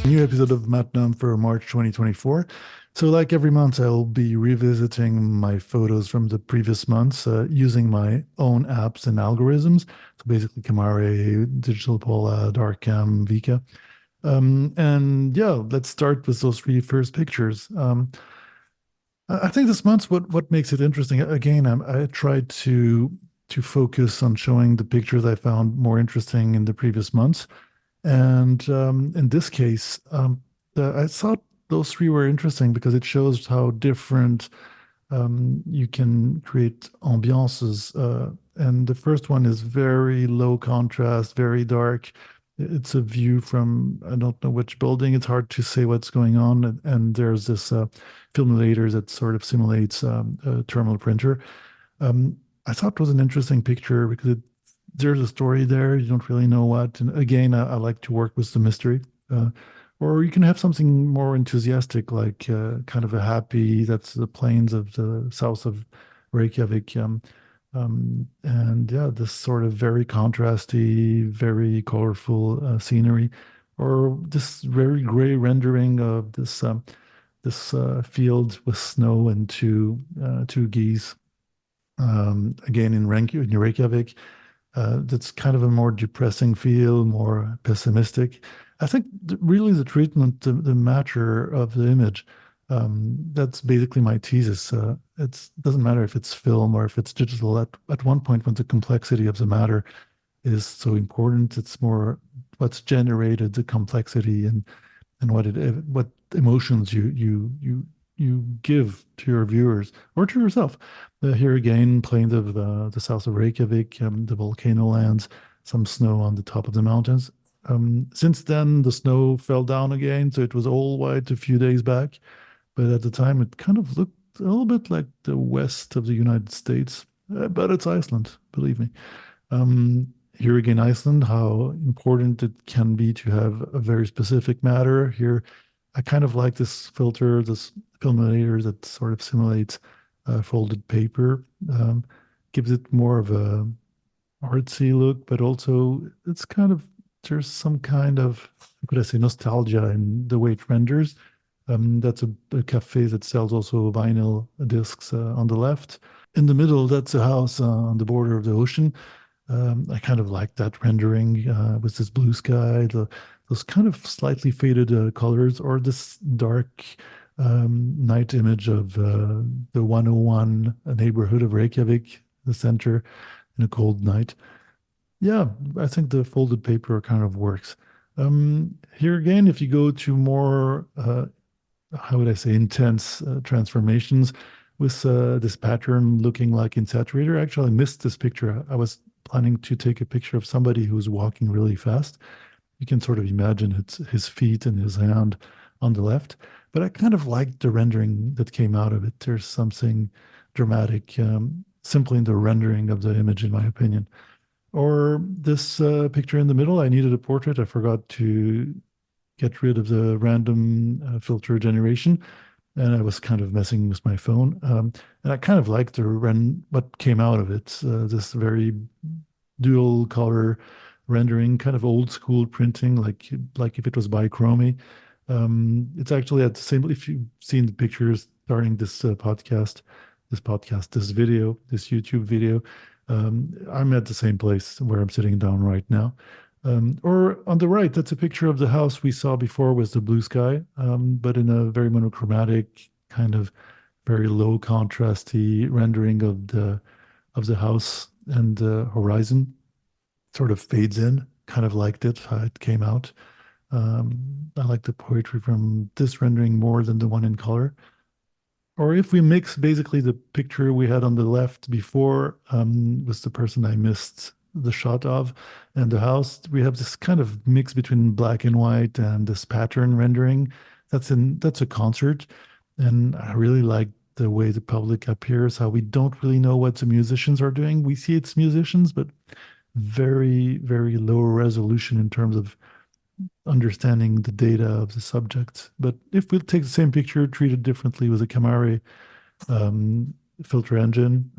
New episode of Matnum for March 2024. So, like every month, I'll be revisiting my photos from the previous months using my own apps and algorithms. So, basically, Camare, Digital Pola, Darkcam, Vika. And yeah, let's start with those three first pictures. I think this month, what makes it interesting, again, I tried to focus on showing the pictures I found more interesting in the previous months. And in this case, I thought those three were interesting because it shows how different you can create ambiances. And the first one is very low contrast, very dark. It's a view from, I don't know which building. It's hard to say what's going on. And there's this filmulator that sort of simulates a terminal printer. Um, I thought it was an interesting picture because there's a story there. You don't really know what. And again, I like to work with the mystery. Uh, or you can have something more enthusiastic, like kind of a happy, that's the plains of the south of Reykjavik. And yeah, this sort of very contrasty, very colorful scenery, or this very gray rendering of this field with snow and two geese. Again, in Reykjavik, that's kind of a more depressing feel, more pessimistic. I think really the treatment, the matter of the image, that's basically my thesis. It doesn't matter if it's film or if it's digital. At one point, when the complexity of the matter is so important, it's more what's generated the complexity and what emotions you give to your viewers or to yourself. Here again, plains of the south of Reykjavik, the volcano lands, some snow on the top of the mountains. Since then, the snow fell down again, so it was all white a few days back. But at the time, it kind of looked a little bit like the west of the United States. But it's Iceland, believe me. Here again, Iceland, how important it can be to have a very specific matter. Here, I kind of like this filter, this filminator that sort of simulates folded paper. Gives it more of a artsy look, but also it's kind of, there's some kind of, how could I say, nostalgia in the way it renders. That's a cafe that sells also vinyl discs on the left. In the middle, that's a house on the border of the ocean. I kind of like that rendering with this blue sky, those kind of slightly faded colors, or this dark night image of the 101 neighborhood of Reykjavik, the center, in a cold night. Yeah, I think the folded paper kind of works. Here again, if you go to more how would I say, intense transformations with this pattern looking like in Saturator. Actually, I missed this picture. I was planning to take a picture of somebody who's walking really fast. You can sort of imagine it's his feet and his hand on the left. But I kind of liked the rendering that came out of it. There's something dramatic simply in the rendering of the image, in my opinion. Or this picture in the middle, I needed a portrait. I forgot to get rid of the random filter generation, and I was kind of messing with my phone. And I kind of liked what came out of it. This very dual color rendering, kind of old school printing, like if it was bichromy. It's actually at the same. If you've seen the pictures starting this video, this YouTube video, I'm at the same place where I'm sitting down right now. Or on the right, that's a picture of the house we saw before with the blue sky, but in a very monochromatic, kind of very low contrasty rendering of the house and the horizon. Sort of fades in. Kind of liked it how it came out. I like the poetry from this rendering more than the one in color. Or if we mix basically the picture we had on the left before with the person I missed the shot of and the house, we have this kind of mix between black and white and this pattern rendering. That's a concert. And I really like the way the public appears, how we don't really know what the musicians are doing. We see it's musicians, but very, very low resolution in terms of understanding the data of the subject. But if we take the same picture, treat it differently with a Camare um, filter engine,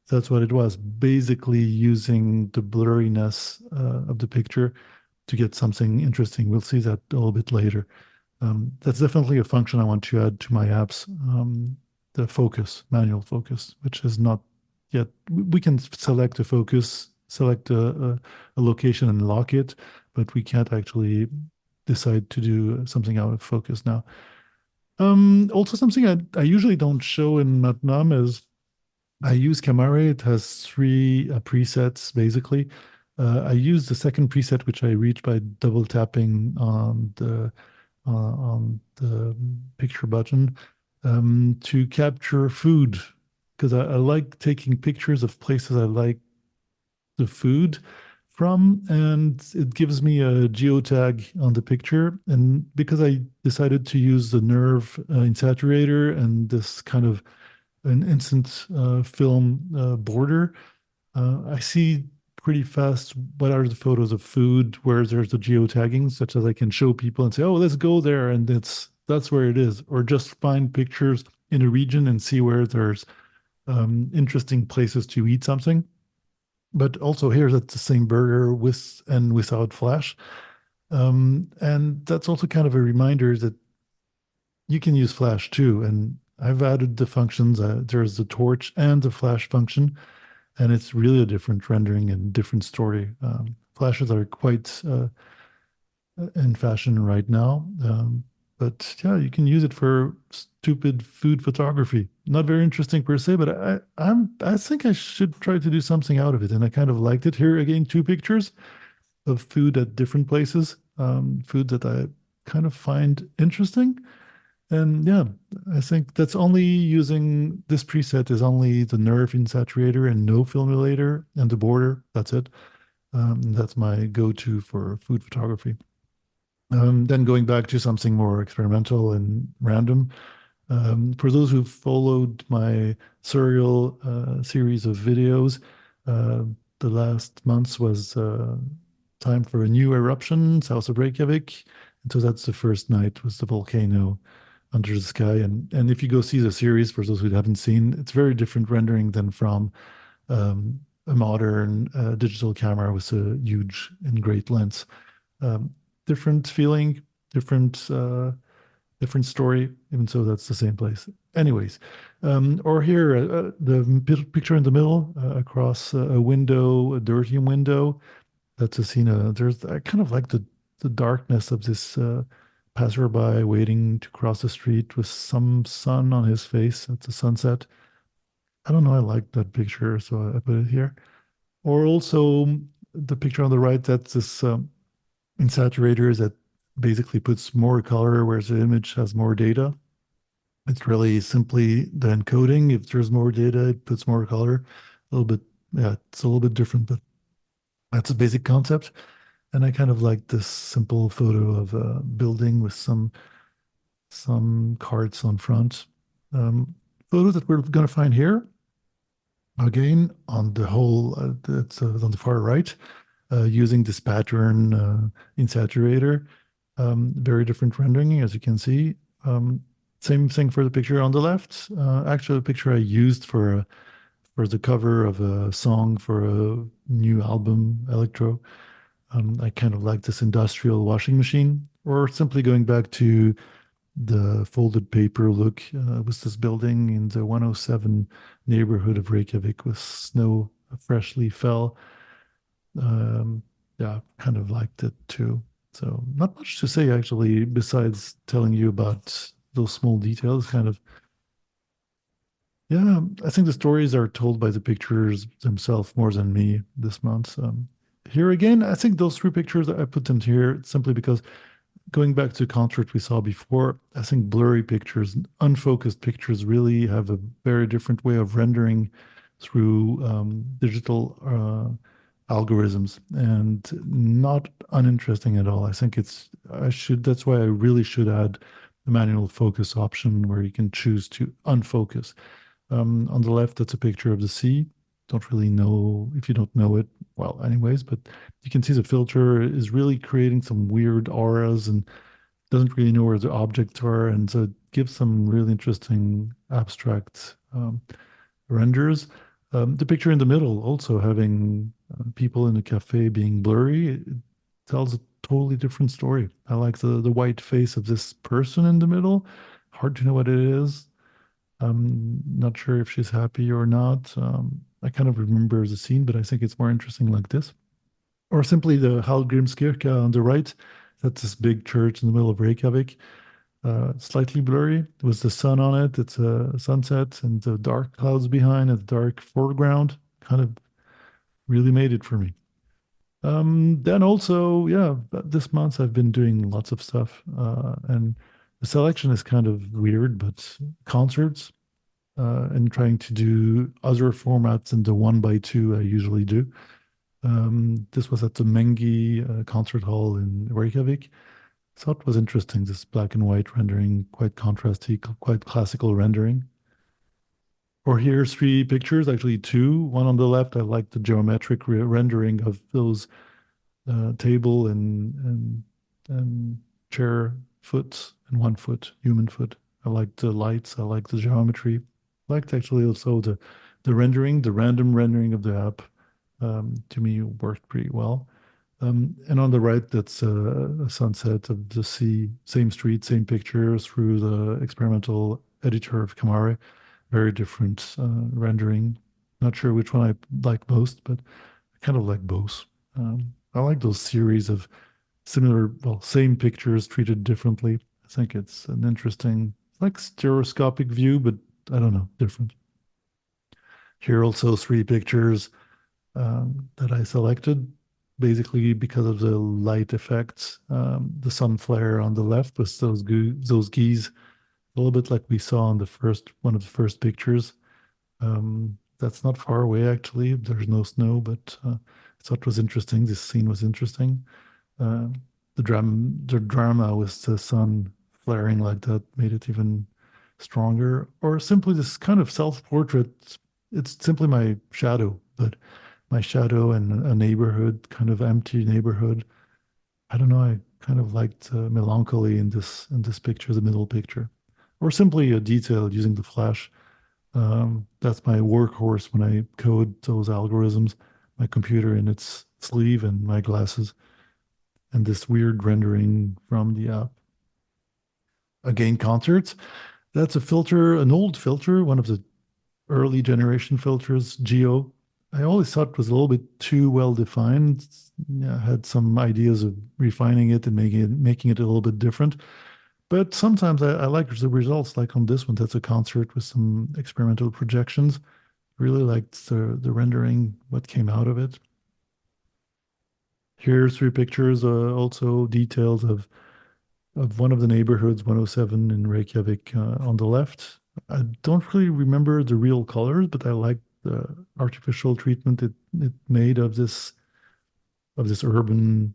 that's what it was. Basically, using the blurriness of the picture to get something interesting. We'll see that a little bit later. That's definitely a function I want to add to my apps. The focus, manual focus, which is not yet. We can select a focus, select a location and lock it, but we can't actually decide to do something out of focus now. Also, something I usually don't show in Matnam is I use Camare. It has three presets basically. I use the second preset, which I reach by double tapping on the picture button to capture food because I like taking pictures of places I like the food from, and it gives me a geotag on the picture. And because I decided to use the nerve in saturator and this kind of an instant film border, I see pretty fast what are the photos of food where there's the geotagging, such as I can show people and say, "Oh, let's go there," and that's where it is, or just find pictures in a region and see where there's interesting places to eat something. But also here, that's the same burger with and without flash, and that's also kind of a reminder that you can use flash too. And I've added the functions. There's the torch and the flash function, and it's really a different rendering and different story. Flashes are quite in fashion right now, but yeah, you can use it for stupid food photography. Not very interesting per se, but I think I should try to do something out of it, and I kind of liked it. Here again, two pictures of food at different places, food that I kind of find interesting. And yeah, I think that's only using this preset is only the nerve in saturator and no filmulator and the border. That's it. That's my go-to for food photography. Then going back to something more experimental and random. For those who followed my serial series of videos, uh, the last months was time for a new eruption south of Reykjavik. And so that's the first night with the volcano under the sky. And if you go see the series, for those who haven't seen, it's very different rendering than from a modern digital camera with a huge and great lens. Um, Different feeling, different story, even so that's the same place. Anyways, or here, the picture in the middle across a window, a dirty window. That's a scene. I kind of like the darkness of this passerby waiting to cross the street with some sun on his face at the sunset. I don't know. I like that picture, so I put it here. Or also the picture on the right. That's this in saturators that basically puts more color, whereas the image has more data. It's really simply the encoding. If there's more data, it puts more color. A little bit, yeah, it's a little bit different, but that's a basic concept. And I kind of like this simple photo of a building with some carts on front. Photo that we're going to find here again on the whole. That's on the far right, using this pattern in Saturator. Very different rendering, as you can see. Same thing for the picture on the left. Actually, a picture I used for the cover of a song for a new album, Electro. I kind of like this industrial washing machine, or simply going back to the folded paper look with this building in the 107 neighborhood of Reykjavik with snow freshly fell. Um, yeah, kind of liked it too. So not much to say actually, besides telling you about those small details. Kind of, yeah. I think the stories are told by the pictures themselves more than me this month. Here again, I think those three pictures I put them here simply because going back to concert we saw before, I think blurry pictures, unfocused pictures really have a very different way of rendering through digital algorithms and not uninteresting at all. I think that's why I really should add the manual focus option where you can choose to unfocus. On the left, that's a picture of the sea. Don't really know if you don't know it. Well, anyways, but you can see the filter is really creating some weird auras and doesn't really know where the objects are. And so it gives some really interesting abstract renders. The picture in the middle also having people in a cafe being blurry, it tells a totally different story. I like the white face of this person in the middle. Hard to know what it is. I'm not sure if she's happy or not. I kind of remember the scene, but I think it's more interesting like this. Or simply the Hallgrímskirkja on the right. That's this big church in the middle of Reykjavik. Slightly blurry with the sun on it. It's a sunset and the dark clouds behind and the dark foreground. Kind of really made it for me. Then also, yeah, this month I've been doing lots of stuff, and the selection is kind of weird, but concerts, and trying to do other formats than the one by two I usually do. This was at the Mengi concert hall in Reykjavik. Thought it was interesting, this black and white rendering, quite contrasty, quite classical rendering. Or here's three pictures, actually two. One on the left, I like the geometric rendering of those table and chair foot and 1 foot, human foot. I like the lights. I like the geometry. I liked actually also the rendering, the random rendering of the app. To me, worked pretty well. And on the right, that's a sunset of the sea, same street, same picture through the experimental editor of Camare. Very different rendering. Not sure which one I like most, but I kind of like both. I like those series of similar, well, same pictures treated differently. I think it's an interesting, like stereoscopic view, but I don't know, different. Here also three pictures that I selected, basically because of the light effects. The sun flare on the left with those geese, a little bit like we saw on the first one of the first pictures. That's not far away actually. There's no snow, but I thought it was interesting. This scene was interesting. Uh, the drama with the sun flaring like that made it even stronger. Or simply this kind of self-portrait. It's simply my shadow, but my shadow and a neighborhood, kind of empty neighborhood. I don't know. I kind of liked melancholy in this picture, the middle picture, or simply a detail using the flash. That's my workhorse when I code those algorithms. My computer in its sleeve and my glasses, and this weird rendering from the app. Again, concerts. That's a filter, an old filter, one of the early generation filters, Geo. I always thought it was a little bit too well defined. Yeah, I had some ideas of refining it and making it a little bit different. But sometimes I like the results, like on this one. That's a concert with some experimental projections. Really liked the rendering, what came out of it. Here's three pictures, also details of one of the neighborhoods, 107 in Reykjavik, on the left. I don't really remember the real colors, but I like the artificial treatment it made of this urban,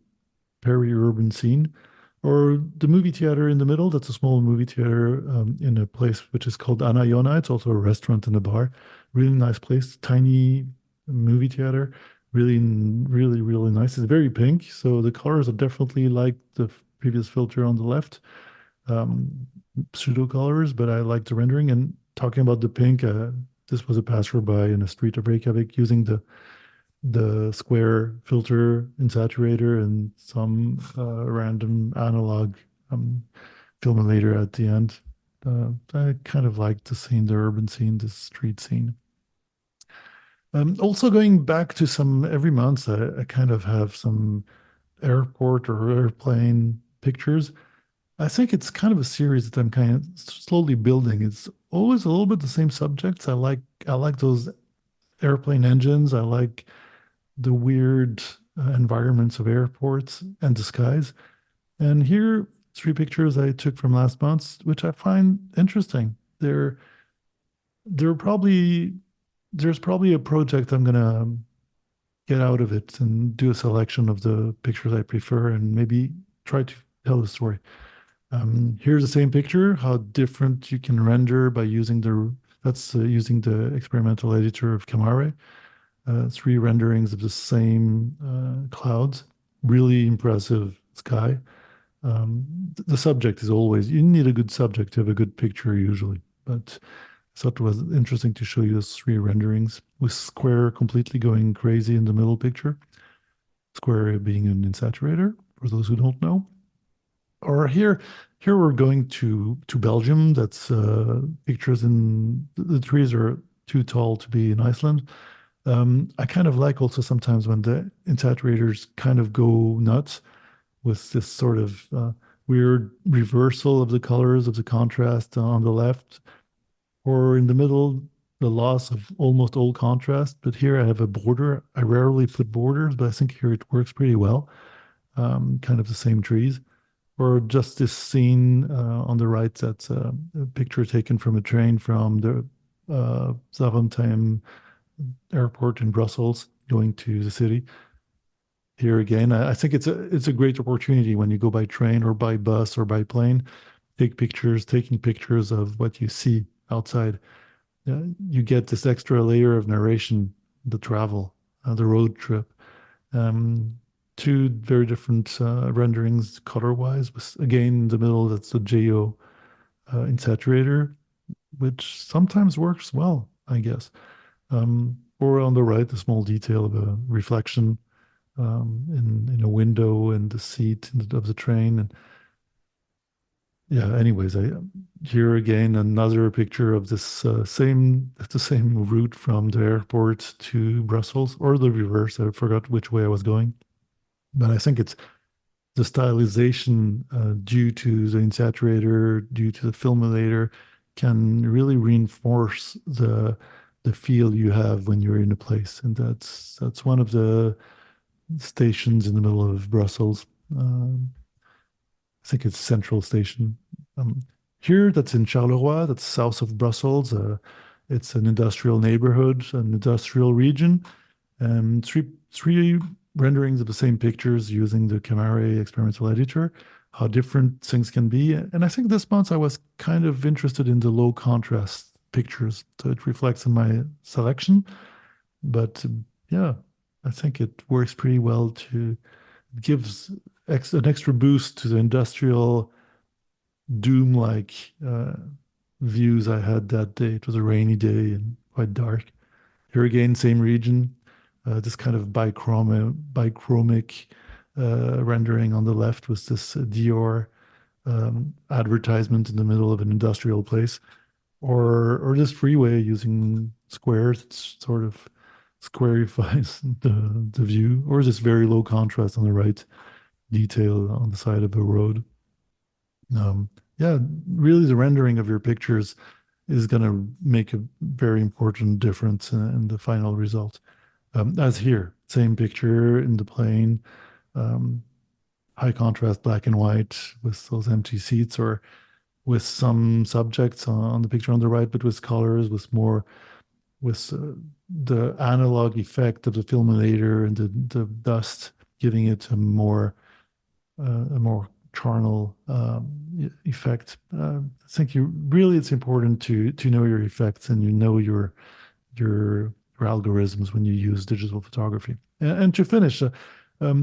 peri-urban scene. Or the movie theater in the middle. That's a small movie theater in a place which is called Anayona. It's also a restaurant and a bar. Really nice place. Tiny movie theater. Really, really, really nice. It's very pink. So the colors are definitely like the previous filter on the left. Um, Pseudo colors, but I like the rendering. And talking about the pink, this was a passerby in a street of Reykjavik using the square filter in saturator and some random analog um, later at the end. I kind of like the scene, the urban scene, the street scene. Also going back to some every month, I kind of have some airport or airplane pictures. I think it's kind of a series that I'm kind of slowly building. It's always a little bit the same subjects. I like those airplane engines. I like the weird environments of airports and the skies. And here, three pictures I took from last month, which I find interesting. They're probably there's probably a project I'm gonna get out of it and do a selection of the pictures I prefer and maybe try to tell a story. Here's the same picture, how different you can render by using using the experimental editor of Camare. Three renderings of the same clouds. Really impressive sky. The subject is always, you need a good subject to have a good picture usually. But I thought it was interesting to show you those three renderings with Square completely going crazy in the middle picture. Square being an insaturator. for those who don't know. Or here we're going to Belgium. That's pictures in the trees are too tall to be in Iceland. I kind of like also sometimes when the insaturators kind of go nuts with this sort of weird reversal of the colors of the contrast on the left, or in the middle, the loss of almost all contrast. But here I have a border. I rarely put borders, but I think here it works pretty well. Kind of the same trees. Or just this scene on the right, that's a picture taken from a train from the Zaventem airport in Brussels going to the city. Here again, I think it's a great opportunity when you go by train or by bus or by plane, take pictures, taking pictures of what you see outside. You get this extra layer of narration, the travel, the road trip. Um, Two very different renderings color-wise. With again in the middle, that's the geo insaturator, which sometimes works well, I guess. Or on the right, the small detail of a reflection in a window in the seat of the train. And yeah, anyways, I here again another picture of this the same route from the airport to Brussels, or the reverse. I forgot which way I was going, but I think it's the stylization due to the insaturator, due to the filmulator, can really reinforce the feel you have when you're in a place, and that's one of the stations in the middle of Brussels. I think it's Central Station. Here, that's in Charleroi, that's south of Brussels. It's an industrial neighborhood, an industrial region. Three renderings of the same pictures using the Camare experimental editor, how different things can be. And I think this month I was kind of interested in the low contrast pictures. So it reflects in my selection. But yeah, I think it works pretty well to gives an extra boost to the industrial doom-like views I had that day. It was a rainy day and quite dark. Here again, same region, this kind of bichromic rendering on the left with this Dior advertisement in the middle of an industrial place, or this freeway using squares. It's sort of squarifies the view, or this very low contrast on the right, detail on the side of a road. Um, yeah, really, the rendering of your pictures is going to make a very important difference in the final result. As here, same picture in the plane, um, high contrast black and white with those empty seats, or with some subjects on the picture on the right, but with colors, with the analog effect of the filmulator and the dust, giving it a more charnel effect. I think you really it's important to know your effects, and you know your algorithms when you use digital photography. And to finish,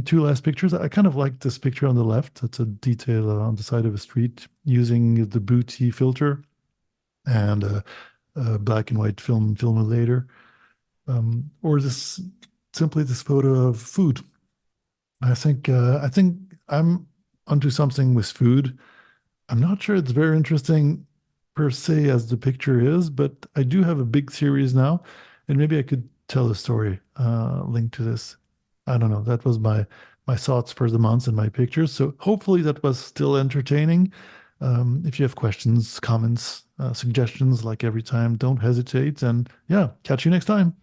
two last pictures. I kind of like this picture on the left. It's a detail on the side of a street using the Booty filter and a black and white filmulator, or this simply this photo of food. I think I'm onto something with food. I'm not sure it's very interesting per se as the picture is, but I do have a big series now, and maybe I could tell a story linked to this. I don't know. That was my thoughts for the month and my pictures. So hopefully that was still entertaining. If you have questions, comments, suggestions, like every time, don't hesitate. And yeah, catch you next time.